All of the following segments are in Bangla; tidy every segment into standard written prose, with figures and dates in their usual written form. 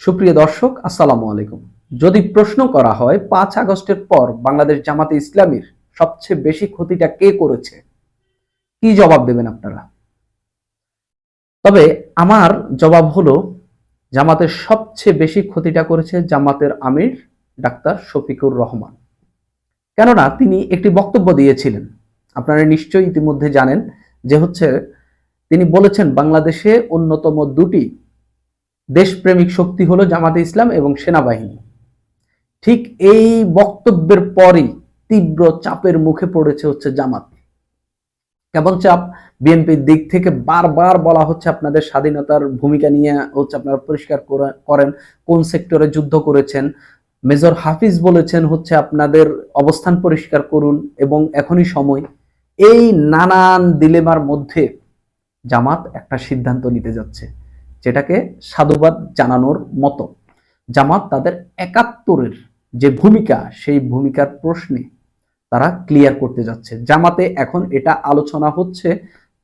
সুপ্রিয় দর্শক, আসসালামু আলাইকুম। যদি প্রশ্ন করা হয় ৫ আগস্টের পর বাংলাদেশ জামাতে ইসলামীর সবচেয়ে বেশি ক্ষতিটা কে করেছে, কি জবাব দেবেন আপনারা? তবে আমার জবাব হলো, জামাতের সবচেয়ে বেশি ক্ষতিটা করেছে জামাতের আমির ডাক্তার শফিকুর রহমান। কেননা তিনি একটি বক্তব্য দিয়েছিলেন, আপনারা নিশ্চয়ই ইতিমধ্যে জানেন, যে তিনি বলেছেন বাংলাদেশে অন্যতম দুটি দেশপ্রেমিক শক্তি হলো জামাতে ইসলাম এবং সেনাবাহিনী। ঠিক এই বক্তব্যের পরই তীব্র চাপের মুখে পড়েছে জামাত। কেমন চাপ? বিএনপির দিক থেকে বারবার বলা হচ্ছে আপনাদের স্বাধীনতার ভূমিকা নিয়ে আপনারা পরিষ্কার করেন, কোন সেক্টরে যুদ্ধ করেছেন। মেজর হাফিজ বলেছেন আপনাদের অবস্থান পরিষ্কার করুন এবং এখনই সময়। এই নানান দিলেমার মধ্যে জামাত একটা সিদ্ধান্ত নিতে যাচ্ছে, যেটাকে সাধুবাদ জানানোর মতো। জামাত তাদের ৭১-এর যে ভূমিকা, সেই ভূমিকার প্রশ্নে তারা ক্লিয়ার করতে যাচ্ছে। জামাতে এখন এটা আলোচনা হচ্ছে,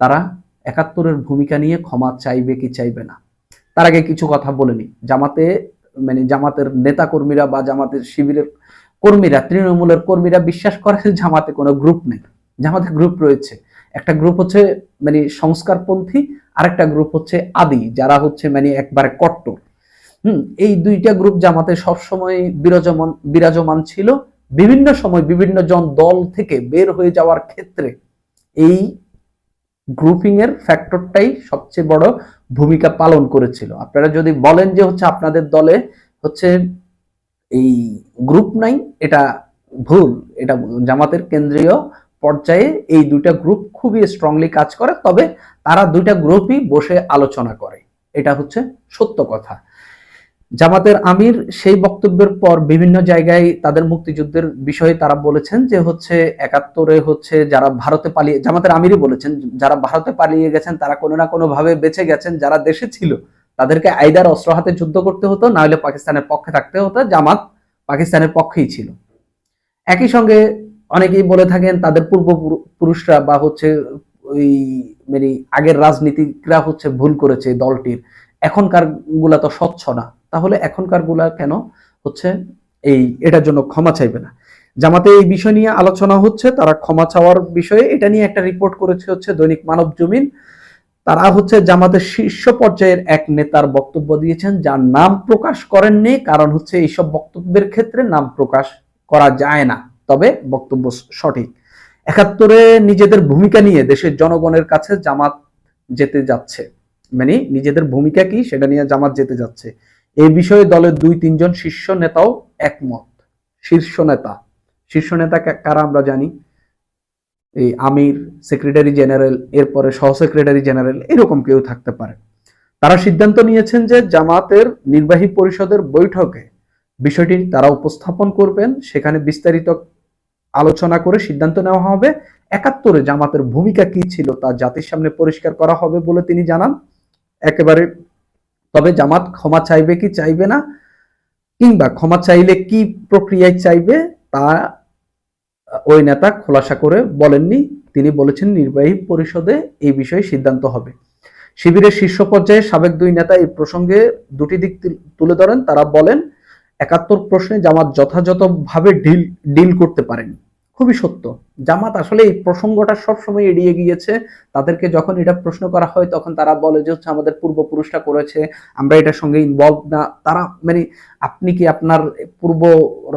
তারা ৭১-এর ভূমিকা নিয়ে ক্ষমা চাইবে কি চাইবে না। তার আগে কিছু কথা বলে নি। জামাতের নেতা কর্মীরা বা জামাতের শিবিরের কর্মীরা, তৃণমূলের কর্মীরা বিশ্বাস করে জামাতে কোনো গ্রুপ নেই। জামাতে গ্রুপ রয়েছে। একটা গ্রুপ সংস্কারপন্থী, আরেকটা গ্রুপ আদি, যারা একবারে কট্টর। এই দুইটা গ্রুপ জামাতে সবসময় বিরাজমান ছিল। বিভিন্ন সময় বিভিন্ন জন দল থেকে বের হয়ে যাওয়ার ক্ষেত্রে এই গ্রুপিং এর ফ্যাক্টরটাই সবচেয়ে বড় ভূমিকা পালন করেছিল। আপনারা যদি বলেন যে আপনাদের দলে এই গ্রুপ নাই, এটা ভুল। এটা জামাতের কেন্দ্রীয় পর্যায়ে এই দুইটা গ্রুপ খুবই স্ট্রংলি কাজ করে, তবে তারা দুইটা গ্রুপই বসে আলোচনা করে, এটা সত্য কথা। জামাতের আমির সেই বক্তব্যের পর বিভিন্ন জায়গায় তাদের মুক্তিযুদ্ধের বিষয়ে তারা বলেছেন যে ৭১-এ যারা ভারতে পালিয়ে, জামাতের আমিরই বলেছেন যারা ভারতে পালিয়ে গেছেন তারা কোনো না কোনো ভাবে বেঁচে গেছেন, যারা দেশে ছিল তাদেরকে আইদার অস্ত্র হাতে যুদ্ধ করতে হতো, না হলে পাকিস্তানের পক্ষে থাকতে হতো। জামাত পাকিস্তানের পক্ষেই ছিল। একই সঙ্গে অনেকেই বলে থাকেন তাদের পূর্বপুরুষরা বা ওই আগের রাজনীতিকরা ভুল করেছে দলটির, এখনকার গুলা তো স্বচ্ছ না, তাহলে এখনকার গুলা কেন এটার জন্য ক্ষমা চাইবে না। জামাতে এই বিষয় নিয়ে আলোচনা হচ্ছে, তারা ক্ষমা চাওয়ার বিষয়ে এটা নিয়ে একটা রিপোর্ট করেছে দৈনিক মানব জমিন। তারা জামাতের শীর্ষ পর্যায়ের এক নেতার বক্তব্য দিয়েছেন, যার নাম প্রকাশ করেননি, কারণ এইসব বক্তব্যের ক্ষেত্রে নাম প্রকাশ করা যায় না, তবে বক্তব্য সঠিক। ৭১-এ নিজেদের ভূমিকা নিয়ে দেশের জনগণের কাছে জামাত যেতে যাচ্ছে, নিজেদের ভূমিকা কি সেটা নিয়ে জামাত যেতে যাচ্ছে। এই বিষয়ে দলের ২-৩ জন শীর্ষ নেতাও একমত। শীর্ষ নেতা কারা আমরা জানি, এই আমির, সেক্রেটারি জেনারেল, এরপরে সহ সেক্রেটারি জেনারেল, এরকম কেউ থাকতে পারে। তারা সিদ্ধান্ত নিয়েছেন যে জামাতের নির্বাহী পরিষদের বৈঠকে বিষয়টি তারা উপস্থাপন করবেন, সেখানে বিস্তারিত আলোচনা করে সিদ্ধান্ত নেওয়া হবে। ৭১-এ জামাতের ভূমিকা কি ছিল তা জাতির সামনে পরিষ্কার করা হবে বলে তিনি জানান একেবারে। তবে জামাত ক্ষমা চাইবে কি চাইবে না, কিংবা ক্ষমা চাইলে কি প্রক্রিয়ায় চাইবে, তা ওই নেতা খোলাসা করে বলেননি। তিনি বলেছেন নির্বাহী পরিষদে এই বিষয়ে সিদ্ধান্ত হবে। শিবিরের শীর্ষ পর্যায়ে সাবেক ২ নেতা এই প্রসঙ্গে দুটি দিক তুলে ধরেন। তারা বলেন ৭১ প্রশ্নে জামাত যথাযথভাবে ডিল করতে পারেনি। খুবই সত্য, জামাত আসলে এই প্রসঙ্গটা সবসময় এড়িয়ে গিয়েছে। তাদেরকে যখন এটা প্রশ্ন করা হয় তখন তারা বলে যে আমাদের পূর্বপুরুষরা করেছে, আমরা এটার সঙ্গে ইনভলভ না। তারা আপনি কি আপনার পূর্ব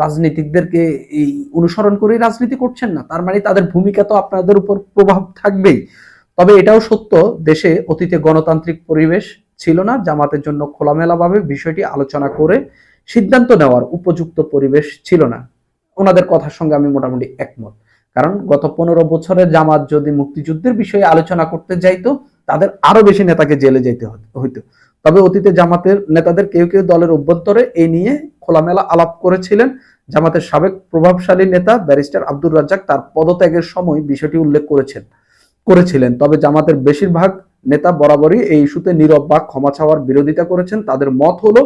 রাজনীতিকদেরকে এই অনুসরণ করে রাজনীতি করছেন না? তার তাদের ভূমিকা তো আপনাদের উপর প্রভাব থাকবেই। তবে এটাও সত্য, দেশে অতীতে গণতান্ত্রিক পরিবেশ ছিল না, জামাতের জন্য খোলামেলাভাবে বিষয়টি আলোচনা করে সিদ্ধান্ত নেওয়ার উপযুক্ত পরিবেশ ছিল না। ওনাদের কথার সঙ্গে আমি মোটামুটি একমত, কারণ গত ১৫ বছরে জামাত যদি মুক্তিযুদ্ধের বিষয়ে আলোচনা করতে যাইতো, তাদের আরো বেশি নেতাকে জেলে যেতে হইতো। তবে অতীতে জামাতের নেতাদের কেউ কেউ দলের অভ্যন্তরে এই নিয়ে খোলামেলা আলাপ করেছিলেন। জামাতের সাবেক প্রভাবশালী নেতা ব্যারিস্টার আব্দুর রাজ্জাক তার পদত্যাগের সময় বিষয়টি উল্লেখ করেছিলেন। তবে জামাতের বেশিরভাগ নেতা বরাবরই এই ইস্যুতে নীরব বা ক্ষমা চাওয়ার বিরোধিতা করেছেন। তাদের মত হলো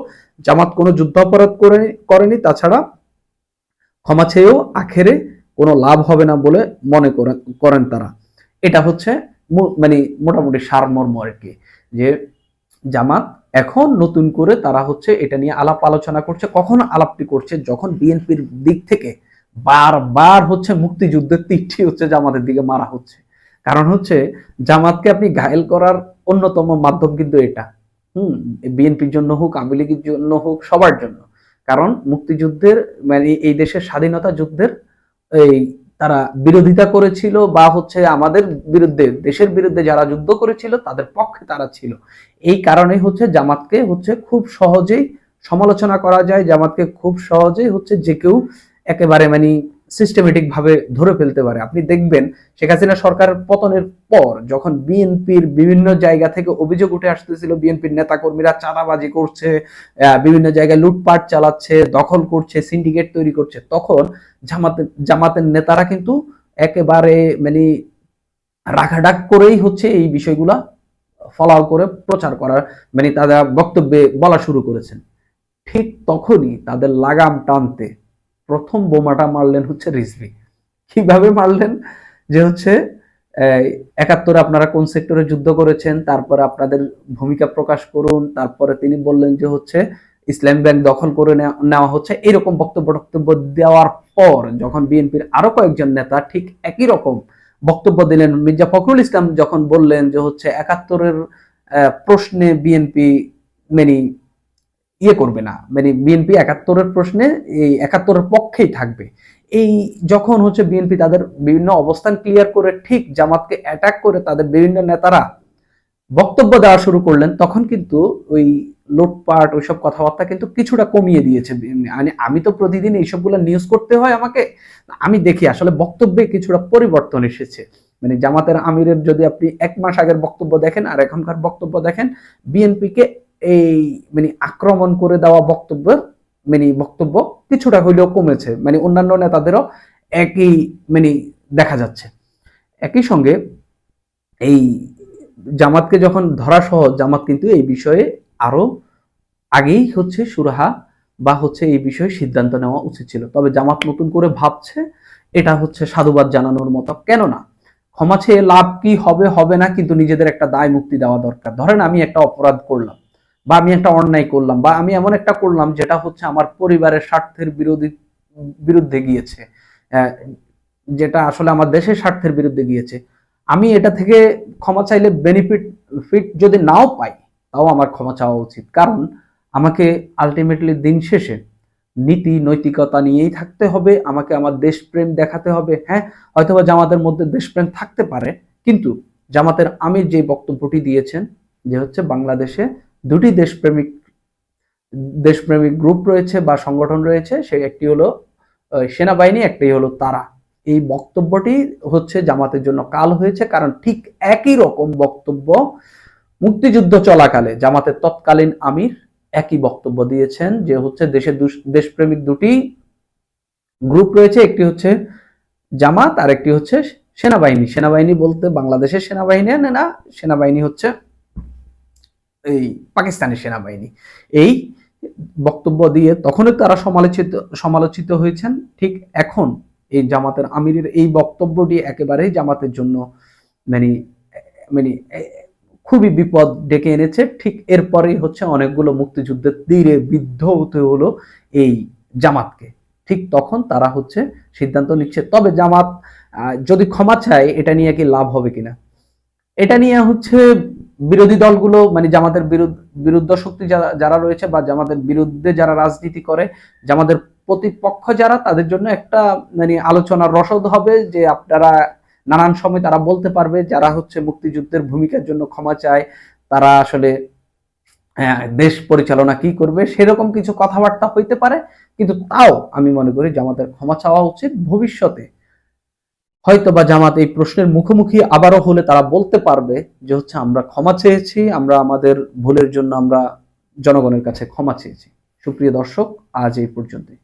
জামাত কোনো যুদ্ধাপরাধ করেনি, তাছাড়া ক্ষমা চেয়েও আখেরে কোনো লাভ হবে না বলে মনে করেন তারা। এটা মোটামুটি সারমর্ম আর কি, যে জামাত এখন নতুন করে তারা হচ্ছে এটা নিয়ে আলাপ আলোচনা করছে। কখন আলাপটি করছে? যখন বিএনপির দিক থেকে বারবার হচ্ছে মুক্তিযুদ্ধের তীরটি হচ্ছে জামাতের দিকে মারা হচ্ছে। কারণ হচ্ছে জামাতকে আপনি ঘায়েল করার অন্যতম মাধ্যম কিন্তু এটা। বিএনপির জন্য হোক, আওয়ামী লীগের জন্য হোক, সবার জন্য। কারণ মুক্তিযুদ্ধের মানে এই দেশের স্বাধীনতা যুদ্ধের এই তারা বিরোধিতা করেছিল, বা হচ্ছে আমাদের বিরুদ্ধে, দেশের বিরুদ্ধে যারা যুদ্ধ করেছিল তাদের পক্ষে তারা ছিল। এই কারণে হচ্ছে জামাতকে হচ্ছে খুব সহজেই সমালোচনা করা যায়, জামাতকে খুব সহজেই হচ্ছে যে কেউ একেবারে মানে সিস্টেমেটিক ভাবে ধরে ফেলতে পারে। আপনি দেখবেন শেখ হাসিনা সরকারের পতনের পর যখন বিএনপির বিভিন্ন জায়গা থেকে অভিযোগ উঠে আসতেছিল বিএনপির নেতাকর্মীরা চাঁদাবাজি করছে, বিভিন্ন জায়গায় লুটপাট চালাচ্ছে, দখল করছে, সিন্ডিকেট তৈরি করছে, তখন জামাতের নেতারা কিন্তু একেবারে মানে রাখাডাক করেই হচ্ছে এই বিষয়গুলা ফলাও করে প্রচার করার মানে তাদের বক্তব্যে বলা শুরু করেছেন। ঠিক তখনই তাদের লাগাম টানতে প্রথম বোমাটা মারলেন হচ্ছে রিজভী। কিভাবে মারলেন? যে হচ্ছে ৭১ আপনারা কোন সেক্টরে যুদ্ধ করেছেন, তারপরে আপনাদের ভূমিকা প্রকাশ করুন। তারপরে তিনি বললেন যে হচ্ছে ইসলাম ব্যাংক দখল করে নেওয়া হচ্ছে। এরকম বক্তব্য দেওয়ার পর যখন বিএনপির আরো কয়েকজন নেতা ঠিক একই রকম বক্তব্য দিলেন, মির্জা ফখরুল ইসলাম যখন বললেন যে হচ্ছে ৭১-এর প্রশ্নে বিএনপি মানে ইয়ে করবে না, মানে বিএনপি ৭১-এর প্রশ্নে এই ৭১-এর পক্ষেই থাকবে। এই যখন হচ্ছে বিএনপি তাদের বিভিন্ন অবস্থান ক্লিয়ার করে ঠিক জামাতকে অ্যাটাক করে তাদের বিভিন্ন নেতারা বক্তব্য দেওয়া শুরু করলেন, তখন কিন্তু ওই লুটপাট ওইসব কথাবার্তা কিন্তু কিছুটা কমিয়ে দিয়েছে। মানে আমি তো প্রতিদিন এইসবগুলো নিউজ করতে হয় আমাকে, আমি দেখি আসলে বক্তব্যে কিছুটা পরিবর্তন এসেছে। মানে জামাতের আমিরের যদি আপনি ১ মাস আগের বক্তব্য দেখেন আর এখনকার বক্তব্য দেখেন, বিএনপিকে এই মানে আক্রমণ করে দেওয়া বক্তব্য কিছুটা হইলেও কমেছে। মানে অন্যান্য নেতাদেরও একই মানে দেখা যাচ্ছে। একই সঙ্গে এই জামাতকে যখন ধরা সহ, জামাত কিন্তু এই বিষয়ে আরো আগেই হচ্ছে সুরাহা বা হচ্ছে এই বিষয়ে সিদ্ধান্ত নেওয়া উচিত ছিল। তবে জামাত নতুন করে ভাবছে, এটা হচ্ছে সাধুবাদ জানানোর মতো। কেননা ক্ষমা চেয়ে লাভ কি হবে হবে না, কিন্তু নিজেদের একটা দায় মুক্তি দেওয়া দরকার। ধরেন আমি একটা অপরাধ করলাম, বা আমি একটা অন্যায় করলাম, বা আমি এমন একটা করলাম যেটা হচ্ছে আমার পরিবারের স্বার্থের বিরুদ্ধে গিয়েছে, যেটা আসলে আমার দেশের স্বার্থের বিরুদ্ধে গিয়েছে। আমি এটা থেকে ক্ষমা চাইলে ফিট যদি নাও পাই, তাও আমার ক্ষমা চাওয়া উচিত। কারণ আমাকে আলটিমেটলি দিন শেষে নীতি নৈতিকতা নিয়েই থাকতে হবে, আমাকে আমার দেশপ্রেম দেখাতে হবে। হ্যাঁ, হয়তোবা জামাতের মধ্যে দেশপ্রেম থাকতে পারে, কিন্তু জামাতের আমির যে বক্তব্যটি দিয়েছেন যে হচ্ছে বাংলাদেশে দুটি দেশপ্রেমিক গ্রুপ রয়েছে বা সংগঠন রয়েছে, সেই একটি হলো সেনাবাহিনী, একটি হলো তারা। এই বক্তব্যটি হচ্ছে জামাতের জন্য কাল হয়েছে। কারণ ঠিক একই রকম বক্তব্য মুক্তিযুদ্ধ চলাকালে জামাতের তৎকালীন আমির একই বক্তব্য দিয়েছেন যে হচ্ছে দেশপ্রেমিক দুটি গ্রুপ রয়েছে, একটি হচ্ছে জামাত আর একটি হচ্ছে সেনাবাহিনী। সেনাবাহিনী বলতে বাংলাদেশের সেনাবাহিনী না, সেনাবাহিনী হচ্ছে এই পাকিস্তানি সেনাবাহিনী। এই বক্তব্য দিয়ে তখনই তারা সমালোচিত হয়েছেন। ঠিক এখন এই জামাতের আমিরের এই বক্তব্যটি একেবারেই জামাতের জন্য মানে মানে খুবই বিপদ ডেকে এনেছে। ঠিক এরপরেই হচ্ছে অনেকগুলো মুক্তিযুদ্ধের তীরে বিদ্ধ হতে হলো এই জামাতকে। ঠিক তখন তারা হচ্ছে সিদ্ধান্ত নিচ্ছে। তবে জামাত যদি ক্ষমা চায়, এটা নিয়ে কি লাভ হবে কিনা, এটা নিয়ে হচ্ছে বিরোধী দলগুলো মানে জামাতের বিরুদ্ধ শক্তি যারা রয়েছে বা জামাতের বিরুদ্ধে যারা রাজনীতি করে, জামাতের প্রতিপক্ষ যারা, তাদের জন্য একটা মানে আলোচনার রসদ হবে যে আপনারা নানান সময় তারা বলতে পারবে যারা হচ্ছে মুক্তিযুদ্ধের ভূমিকার জন্য ক্ষমা চায় তারা আসলে দেশ পরিচালনা কি করবে, সেরকম কিছু কথাবার্তা হইতে পারে। কিন্তু তাও আমি মনে করি জামাতের ক্ষমা চাওয়া উচিত। ভবিষ্যতে হয়তোবা জামাত এই প্রশ্নের মুখোমুখি আবারও হলে তারা বলতে পারবে যে হচ্ছে আমরা ক্ষমা চেয়েছি, আমরা আমাদের ভুলের জন্য আমরা জনগণের কাছে ক্ষমা চেয়েছি। সুপ্রিয় দর্শক, আজ এই পর্যন্তই।